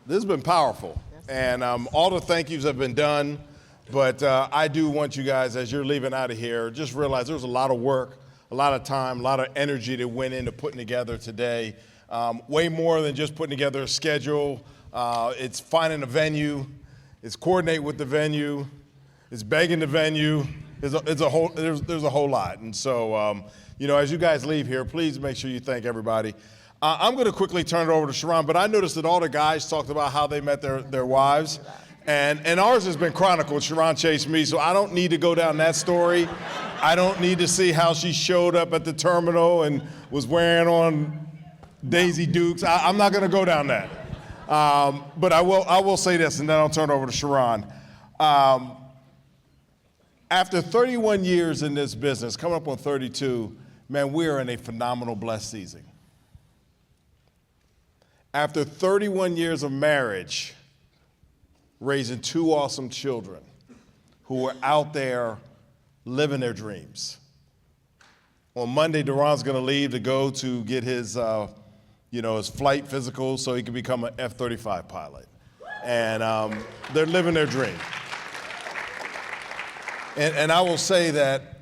This has been powerful, and all the thank yous have been done, but I do want you guys, as you're leaving out of here, just realize there was a lot of work, a lot of time, a lot of energy that went into putting together today. Way more than just putting together a schedule. It's finding a venue, it's coordinating with the venue, it's begging the venue. There's a whole lot, and so as you guys leave here, please make sure you thank everybody. I'm going to quickly turn it over to Sharon, but I noticed that all the guys talked about how they met their wives, and ours has been chronicled. Sharon chased me, so I don't need to go down that story. I don't need to see how she showed up at the terminal and was wearing on Daisy Dukes. I'm not going to go down that. But I will say this, and then I'll turn it over to Sharon. After 31 years in this business, coming up on 32, man, we are in a phenomenal blessed season. After 31 years of marriage, raising two awesome children who are out there living their dreams. On Monday, Duran's going to leave to go to get his flight physical so he can become an F-35 pilot. And they're living their dream. And I will say that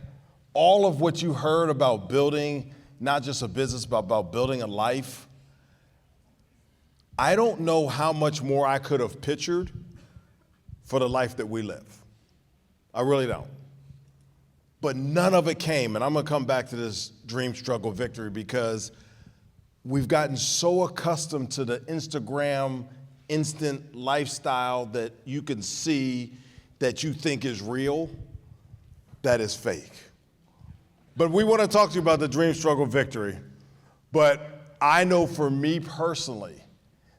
all of what you heard about building, not just a business, but about building a life, I don't know how much more I could have pictured for the life that we live. I really don't. But none of it came, and I'm gonna come back to this dream, struggle, victory, because we've gotten so accustomed to the Instagram instant lifestyle that you can see that you think is real, that is fake. But we wanna talk to you about the dream, struggle, victory. But I know for me personally,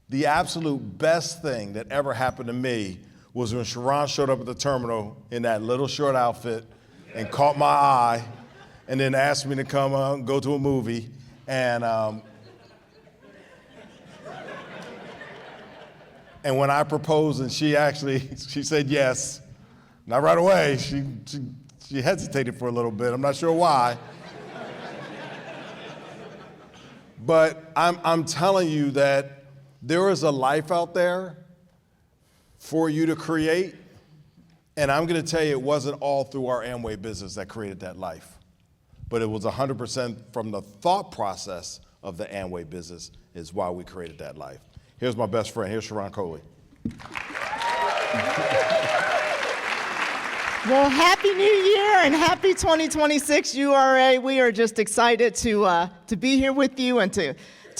the absolute best thing that ever happened to me was when Sharon showed up at the terminal in that little short outfit and caught my eye and then asked me to come and go to a movie. And when I proposed and she said yes, not right away, she hesitated for a little bit. I'm not sure why. But I'm telling you that there is a life out there for you to create, and I'm going to tell you it wasn't all through our Amway business that created that life, but it was 100% from the thought process of the Amway business is why we created that life. Here's my best friend. Here's Sharon Coley. Well, Happy New Year and happy 2026 U.R.A. We are just excited to be here with you and to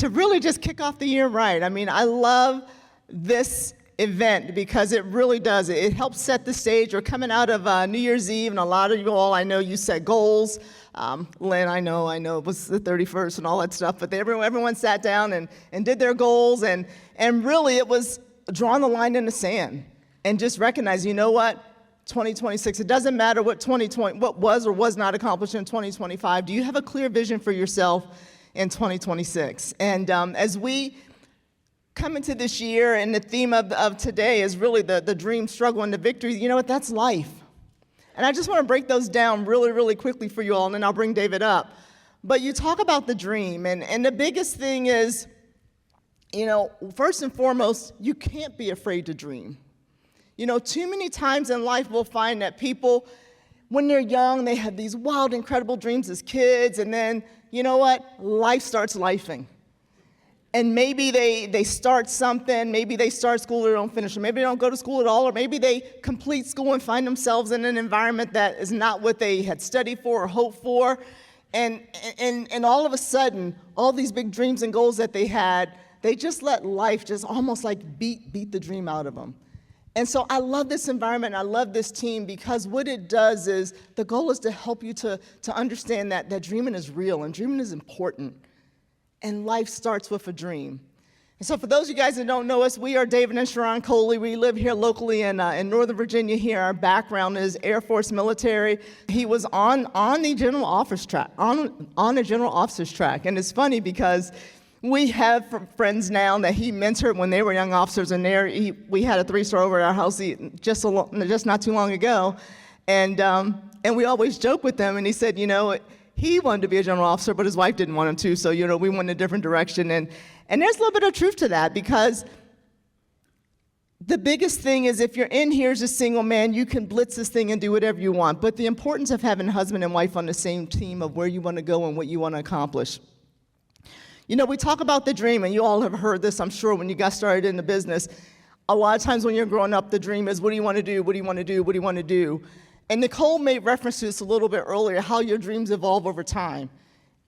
really just kick off the year right. I mean, I love this event because it really does. It helps set the stage. We're coming out of New Year's Eve, and a lot of you all, I know you set goals. Lynn, I know it was the 31st and all that stuff, but everyone sat down and did their goals, and really it was drawing the line in the sand and just recognize, you know what, 2026, it doesn't matter what was or was not accomplished in 2025. Do you have a clear vision for yourself in 2026? And as we come into this year, and the theme of today is really the dream, struggle, and the victory, you know what, that's life. And I just want to break those down really, really quickly for you all, and then I'll bring David up. But you talk about the dream, and the biggest thing is, first and foremost, you can't be afraid to dream. Too many times in life we'll find that people, when they're young, they have these wild, incredible dreams as kids, and then, you know what, life starts lifing. And maybe they start something, maybe they start school or don't finish it, maybe they don't go to school at all, or maybe they complete school and find themselves in an environment that is not what they had studied for or hoped for. And all of a sudden, all these big dreams and goals that they had, they just let life just almost like beat the dream out of them. And so I love this environment, I love this team, because what it does is, the goal is to help you to understand that dreaming is real and dreaming is important. And life starts with a dream. And so for those of you guys that don't know us, we are David and Sharon Coley. We live here locally in Northern Virginia here. Our background is Air Force military. He was on the general office track, on a general officer's track. And it's funny because we have friends now that he mentored when they were young officers, and we had a 3-star over at our house just not too long ago, and we always joke with them. And he said, he wanted to be a general officer, but his wife didn't want him to, so we went in a different direction. And there's a little bit of truth to that, because The biggest thing is if you're in here as a single man, you can blitz this thing and do whatever you want. But the importance of having husband and wife on the same team of where you want to go and what you want to accomplish. You know, we talk about the dream, and you all have heard this, I'm sure, when you got started in the business. A lot of times when you're growing up, the dream is, what do you want to do? What do you want to do? What do you want to do? And Nicole made reference to this a little bit earlier, how your dreams evolve over time.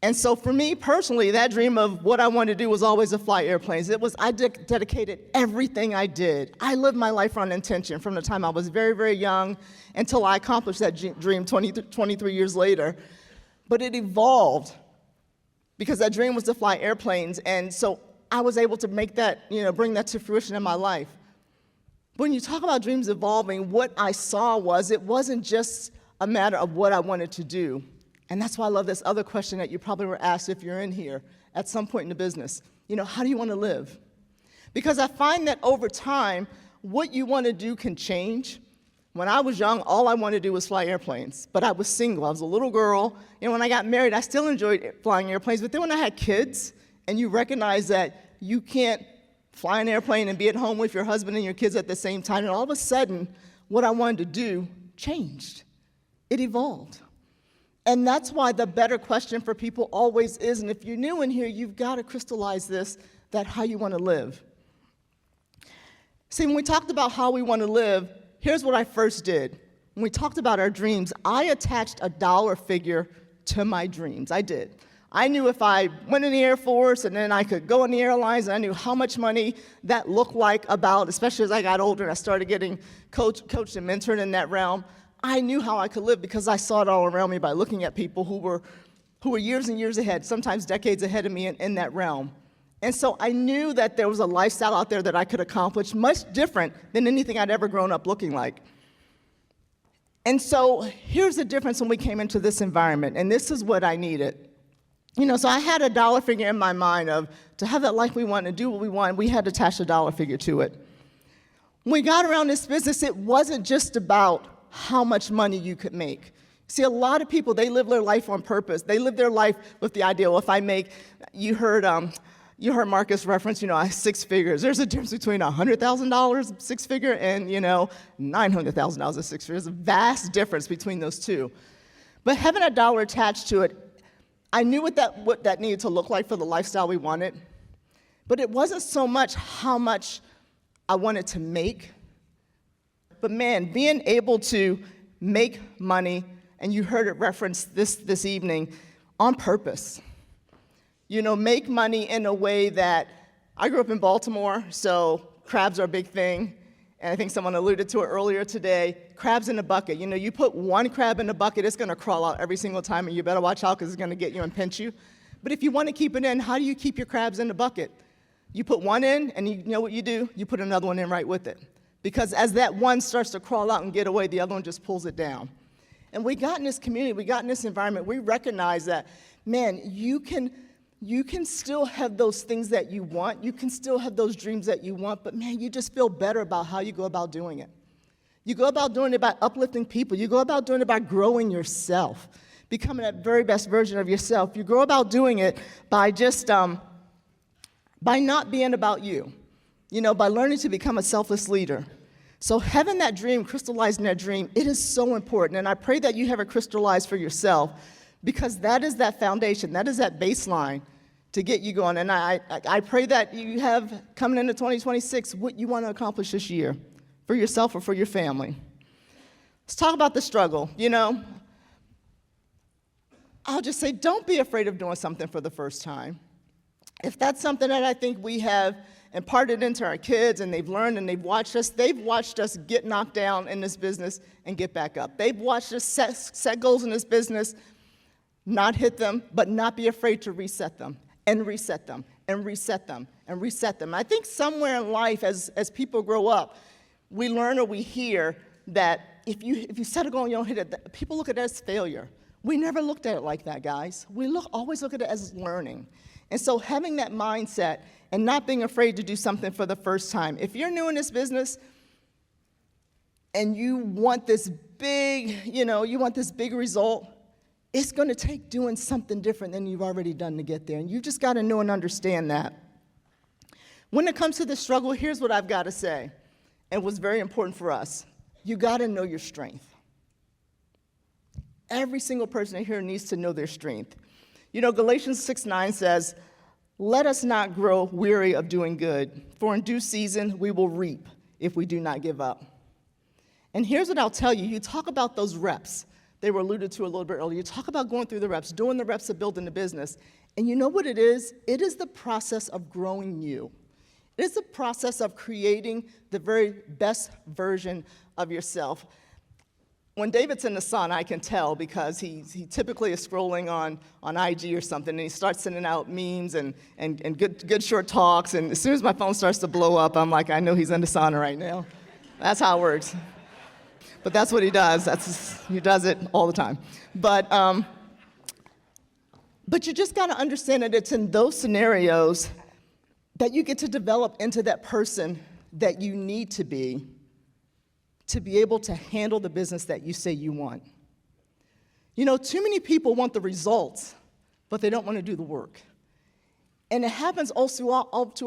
And so for me personally, that dream of what I wanted to do was always to fly airplanes. I dedicated everything I did. I lived my life on intention from the time I was very, very young until I accomplished that dream 23 years later. But it evolved because that dream was to fly airplanes. And so I was able to make that, bring that to fruition in my life. When you talk about dreams evolving, what I saw was it wasn't just a matter of what I wanted to do. And that's why I love this other question that you probably were asked if you're in here at some point in the business. How do you want to live? Because I find that over time, what you want to do can change. When I was young, all I wanted to do was fly airplanes. But I was single. I was a little girl. And when I got married, I still enjoyed flying airplanes. But then when I had kids, and you recognize that you can't fly an airplane and be at home with your husband and your kids at the same time, and all of a sudden, what I wanted to do changed. It evolved. And that's why the better question for people always is, and if you're new in here, you've got to crystallize this, that how you want to live. See, when we talked about how we want to live, here's what I first did. When we talked about our dreams, I attached a dollar figure to my dreams. I did. I knew if I went in the Air Force and then I could go in the airlines, and I knew how much money that looked like especially as I got older and I started getting coached and mentored in that realm. I knew how I could live because I saw it all around me by looking at people who were years and years ahead, sometimes decades ahead of me in that realm. And so I knew that there was a lifestyle out there that I could accomplish much different than anything I'd ever grown up looking like. And so here's the difference when we came into this environment, and this is what I needed. So I had a dollar figure in my mind of to have that life we want and do what we want, we had to attach a dollar figure to it. When we got around this business, it wasn't just about how much money you could make. See, a lot of people, they live their life on purpose. They live their life with the idea, well, if I make, you heard Marcus reference, 6 figures. There's a difference between $100,000 six figure and, $900,000 a six figure. There's a vast difference between those two. But having a dollar attached to it, I knew what that needed to look like for the lifestyle we wanted. But it wasn't so much how much I wanted to make. But man, being able to make money, and you heard it referenced this evening, on purpose. Make money in a way that, I grew up in Baltimore, so crabs are a big thing. And I think someone alluded to it earlier today, crabs in a bucket. You put one crab in a bucket, it's gonna crawl out every single time, and you better watch out because it's gonna get you and pinch you. But if you wanna keep it in, how do you keep your crabs in the bucket? You put one in, and you know what you do? You put another one in right with it. Because as that one starts to crawl out and get away, the other one just pulls it down. And we got in this community, we got in this environment, we recognize that, man, you can still have those things that you want, you can still have those dreams that you want, but man, you just feel better about how you go about doing it. You go about doing it by uplifting people, you go about doing it by growing yourself, becoming that very best version of yourself. You go about doing it by just, by not being about you, by learning to become a selfless leader. So having that dream, crystallizing that dream, it is so important, and I pray that you have it crystallized for yourself, because that is that foundation, that is that baseline to get you going. And I pray that you have, coming into 2026, what you want to accomplish this year for yourself or for your family. Let's talk about the struggle. I'll just say, don't be afraid of doing something for the first time. If that's something that I think we have imparted into our kids and they've learned and they've watched us get knocked down in this business and get back up. They've watched us set goals in this business, not hit them, but not be afraid to reset them, and reset them, and reset them, and reset them. I think somewhere in life, as people grow up, we learn or we hear that if you set a goal and you don't hit it, people look at it as failure. We never looked at it like that, guys. We always look at it as learning. And so having that mindset and not being afraid to do something for the first time. If you're new in this business and you want this big result, it's going to take doing something different than you've already done to get there. And you just got to know and understand that. When it comes to the struggle, here's what I've got to say. and was very important for us, you got to know your strength. Every single person here needs to know their strength. You know, Galatians 6:9 says, "Let us not grow weary of doing good, for in due season we will reap if we do not give up." And here's what I'll tell you. You talk about those reps. They were alluded to a little bit earlier. You talk about going through the reps, doing the reps of building the business. And you know what it is? It is the process of growing you. It is the process of creating the very best version of yourself. When David's in the sun, I can tell because he typically is scrolling on IG or something, and he starts sending out memes and good short talks. And as soon as my phone starts to blow up, I'm like, I know he's in the sauna right now. That's how it works. But that's what he does. He does it all the time. But you just got to understand that it's in those scenarios that you get to develop into that person that you need to be able to handle the business that you say you want. You know, too many people want the results, but they don't want to do the work. And it happens all too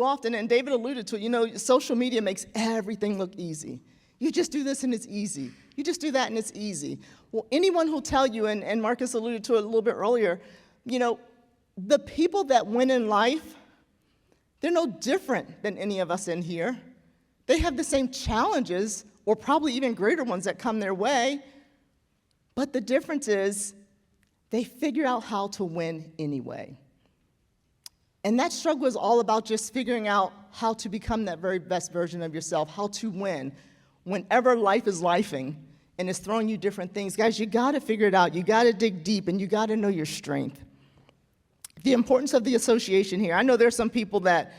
often, and David alluded to it. You know, social media makes everything look easy. You just do this and it's easy. You just do that and it's easy. Well, anyone who'll tell you, and Marcus alluded to it a little bit earlier, you know, the people that win in life, they're no different than any of us in here. They have the same challenges, or probably even greater ones that come their way, but the difference is they figure out how to win anyway. And that struggle is all about just figuring out how to become that very best version of yourself, how to win. Whenever life is lifing and is throwing you different things, guys, you got to figure it out. You got to dig deep, and you got to know your strength. The importance of the association here. I know there's some people that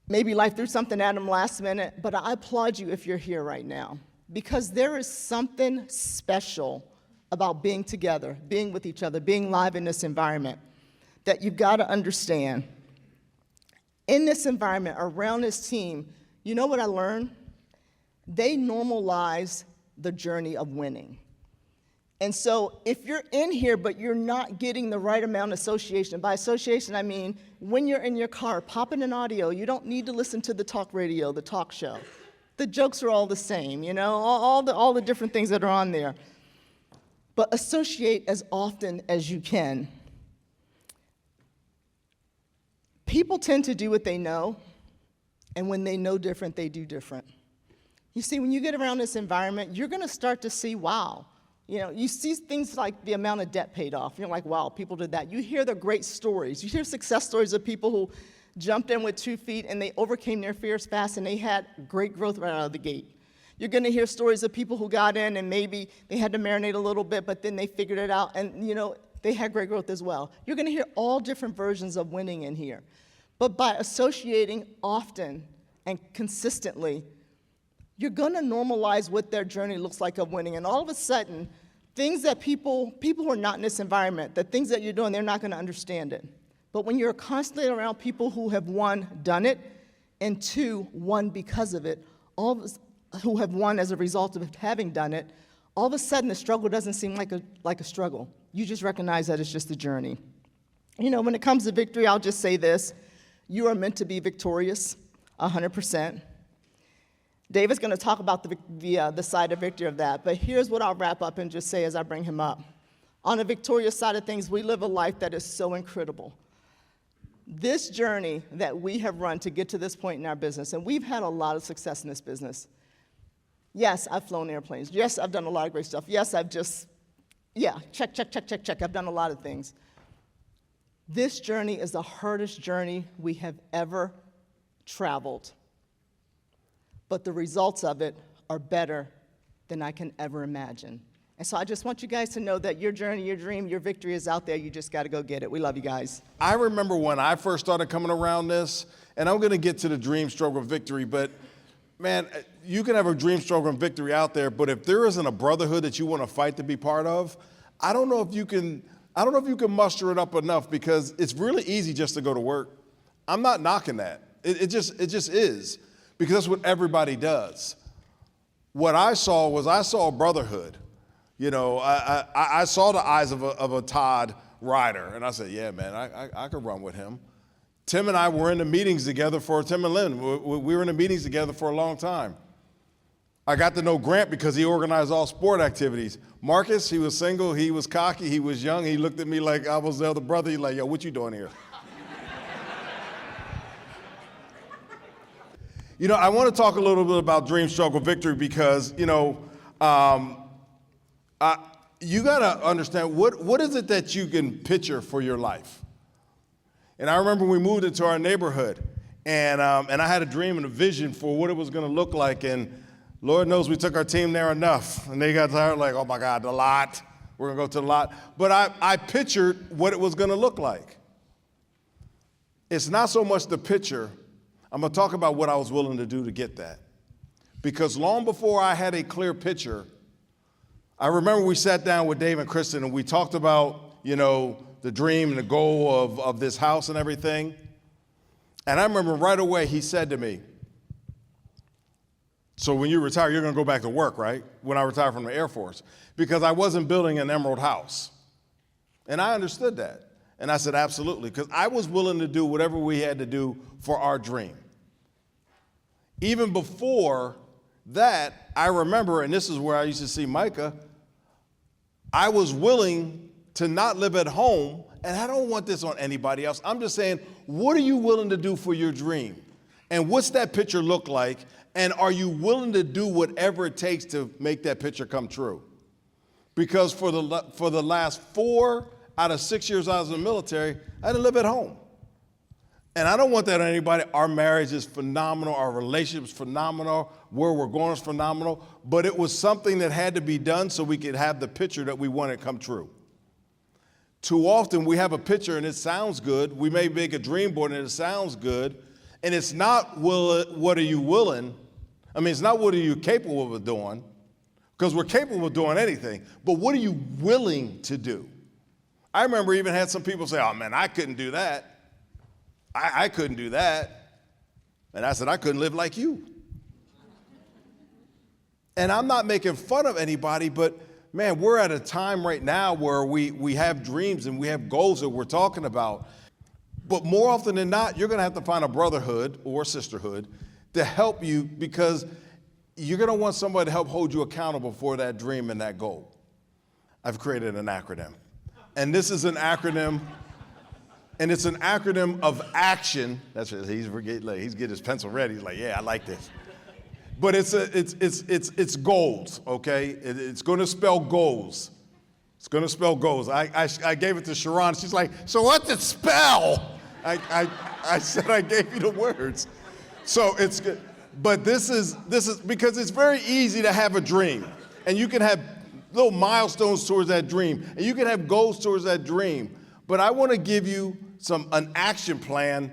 maybe life threw something at them last minute, but I applaud you if you're here right now, because there is something special about being together, being with each other, being live in this environment that you've got to understand. In this environment, around this team, you know what I learned? They normalize the journey of winning. And so if you're in here, but you're not getting the right amount of association, by association I mean when you're in your car, pop in an audio. You don't need to listen to the talk radio, the talk show. The jokes are all the same, you know, all the different things that are on there. But associate as often as you can. People tend to do what they know, and when they know different, they do different. You see, when you get around this environment, you're going to start to see, wow. You know, you see things like the amount of debt paid off. You're like, wow, people did that. You hear the great stories. You hear success stories of people who jumped in with 2 feet and they overcame their fears fast and they had great growth right out of the gate. You're going to hear stories of people who got in and maybe they had to marinate a little bit, but then they figured it out and, you know, they had great growth as well. You're going to hear all different versions of winning in here. But by associating often and consistently, you're going to normalize what their journey looks like of winning. And all of a sudden, things that people who are not in this environment, the things that you're doing, they're not going to understand it. But when you're constantly around people who have, one, done it, and two, won because of it, who have won as a result of having done it, all of a sudden the struggle doesn't seem like a struggle. You just recognize that it's just a journey. You know, when it comes to victory, I'll just say this. You are meant to be victorious, 100%. David's going to talk about the side of victory of that, but here's what I'll wrap up and just say as I bring him up. On the victorious side of things, we live a life that is so incredible. This journey that we have run to get to this point in our business, and we've had a lot of success in this business. Yes, I've flown airplanes. Yes, I've done a lot of great stuff. Yes, check. I've done a lot of things. This journey is the hardest journey we have ever traveled. But the results of it are better than I can ever imagine. And so I just want you guys to know that your journey, your dream, your victory is out there. You just got to go get it. We love you guys. I remember when I first started coming around this, and I'm going to get to the dream, struggle, victory, but man, you can have a dream, struggle, and victory out there, but if there isn't a brotherhood that you want to fight to be part of, I don't know if you can muster it up enough, because it's really easy just to go to work. I'm not knocking that. It just is. Because that's what everybody does. What I saw a brotherhood. You know, I saw the eyes of a Todd Ryder, and I said, yeah, man, I could run with him. Tim and I were in the meetings together Tim and Lynn, we were in the meetings together for a long time. I got to know Grant because he organized all sport activities. Marcus, he was single, he was cocky, he was young. He looked at me like I was the other brother. He's like, yo, what you doing here? I want to talk a little bit about dream, struggle, victory because, you got to understand what is it that you can picture for your life? And I remember we moved into our neighborhood, and I had a dream and a vision for what it was going to look like, and Lord knows we took our team there enough, and they got tired like, oh my God, the lot. We're going to go to the lot. But I pictured what it was going to look like. It's not so much the picture. I'm going to talk about what I was willing to do to get that. Because long before I had a clear picture, I remember we sat down with Dave and Kristen, and we talked about, the dream and the goal of this house and everything. And I remember right away he said to me, so when you retire, you're going to go back to work, right? When I retired from the Air Force. Because I wasn't building an emerald house. And I understood that. And I said, absolutely. Because I was willing to do whatever we had to do for our dream. Even before that, I remember, and this is where I used to see Micah, I was willing to not live at home. And I don't want this on anybody else. I'm just saying, what are you willing to do for your dream? And what's that picture look like? And are you willing to do whatever it takes to make that picture come true? Because for the last 4 out of 6 years I was in the military, I didn't live at home. And I don't want that on anybody. Our marriage is phenomenal. Our relationship is phenomenal. Where we're going is phenomenal. But it was something that had to be done so we could have the picture that we wanted come true. Too often we have a picture and it sounds good. We may make a dream board and it sounds good. And it's not what are you willing? It's not what are you capable of doing, because we're capable of doing anything, but what are you willing to do? I remember even had some people say, oh man, I couldn't do that. I couldn't do that. And I said, I couldn't live like you. And I'm not making fun of anybody, but man, we're at a time right now where we have dreams and we have goals that we're talking about. But more often than not, you're going to have to find a brotherhood or sisterhood to help you, because you're going to want somebody to help hold you accountable for that dream and that goal. I've created an acronym. And this is an acronym, and it's an acronym of action. That's what he's getting his pencil ready. He's like, yeah, I like this. But it's goals, okay? It's going to spell goals. It's going to spell goals. I gave it to Sharon. She's like, so what's it spell? I said I gave you the words. So it's good. But this is because it's very easy to have a dream. And you can have little milestones towards that dream. And you can have goals towards that dream. But I want to give you an action plan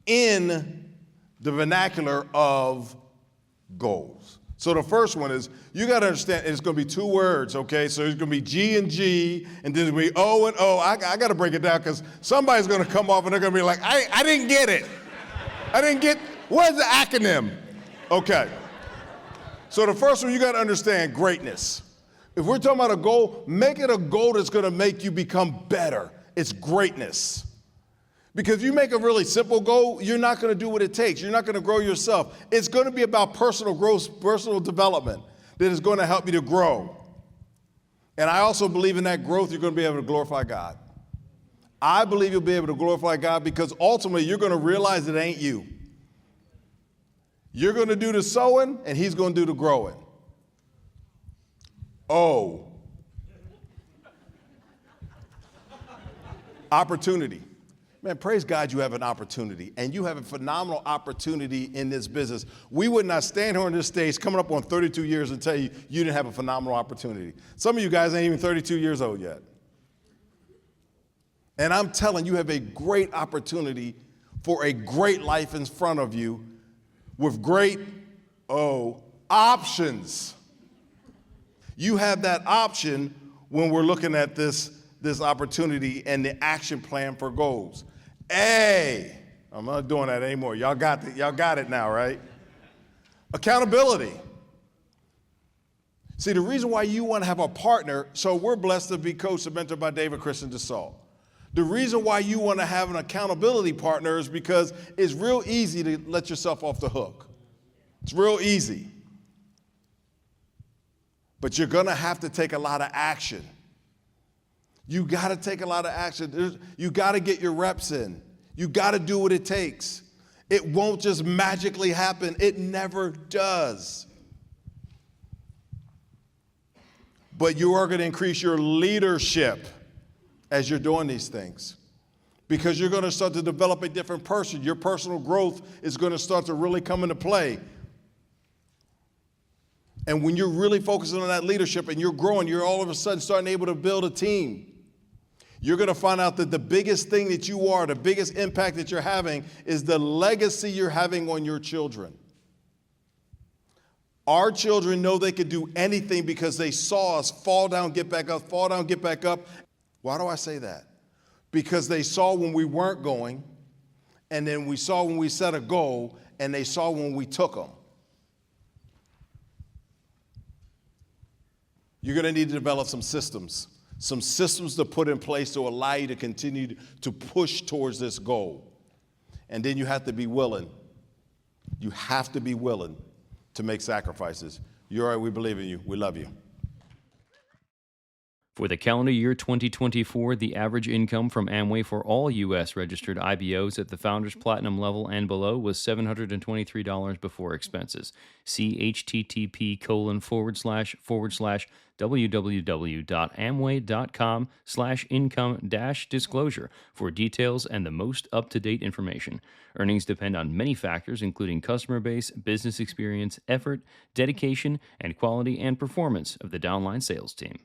in the vernacular of goals. So the first one is, you got to understand, it's going to be 2 words, okay? So it's going to be G and G, and then it's going to be O and O. I got to break it down because somebody's going to come off and they're going to be like, I didn't get it. Where's the acronym? Okay. So the first one, you got to understand greatness. If we're talking about a goal, make it a goal that's going to make you become better. It's greatness. Because if you make a really simple goal, you're not going to do what it takes. You're not going to grow yourself. It's going to be about personal growth, personal development that is going to help you to grow. And I also believe in that growth, you're going to be able to glorify God. I believe you'll be able to glorify God because ultimately you're going to realize it ain't you. You're going to do the sowing, and he's going to do the growing. Oh. Opportunity. Man, praise God you have an opportunity, and you have a phenomenal opportunity in this business. We would not stand here on this stage coming up on 32 years and tell you you didn't have a phenomenal opportunity. Some of you guys ain't even 32 years old yet. And I'm telling you, have a great opportunity for a great life in front of you with great, options. You have that option when we're looking at this opportunity and the action plan for goals. A, I'm not doing that anymore. Y'all got it now, right? Accountability. See, the reason why you want to have a partner, so we're blessed to be coached and mentored by David, Kristen, DeSalle. The reason why you want to have an accountability partner is because it's real easy to let yourself off the hook. It's real easy. But you're going to have to take a lot of action. You got to take a lot of action. You got to get your reps in. You got to do what it takes. It won't just magically happen. It never does. But you are going to increase your leadership as you're doing these things, because you're going to start to develop a different person. Your personal growth is going to start to really come into play. And when you're really focusing on that leadership and you're growing, you're all of a sudden starting able to build a team. You're going to find out that the biggest thing that you are, the biggest impact that you're having, is the legacy you're having on your children. Our children know they could do anything because they saw us fall down, get back up, fall down, get back up. Why do I say that? Because they saw when we weren't going, and then we saw when we set a goal, and they saw when we took them. You're going to need to develop some systems to put in place to allow you to continue to push towards this goal. And then you have to be willing. You have to be willing to make sacrifices. You're all right, we believe in you. We love you. For the calendar year 2024, the average income from Amway for all U.S. registered IBOs at the Founders Platinum level and below was $723 before expenses. See http://www.amway.com/income-disclosure for details and the most up-to-date information. Earnings depend on many factors, including customer base, business experience, effort, dedication, and quality and performance of the downline sales team.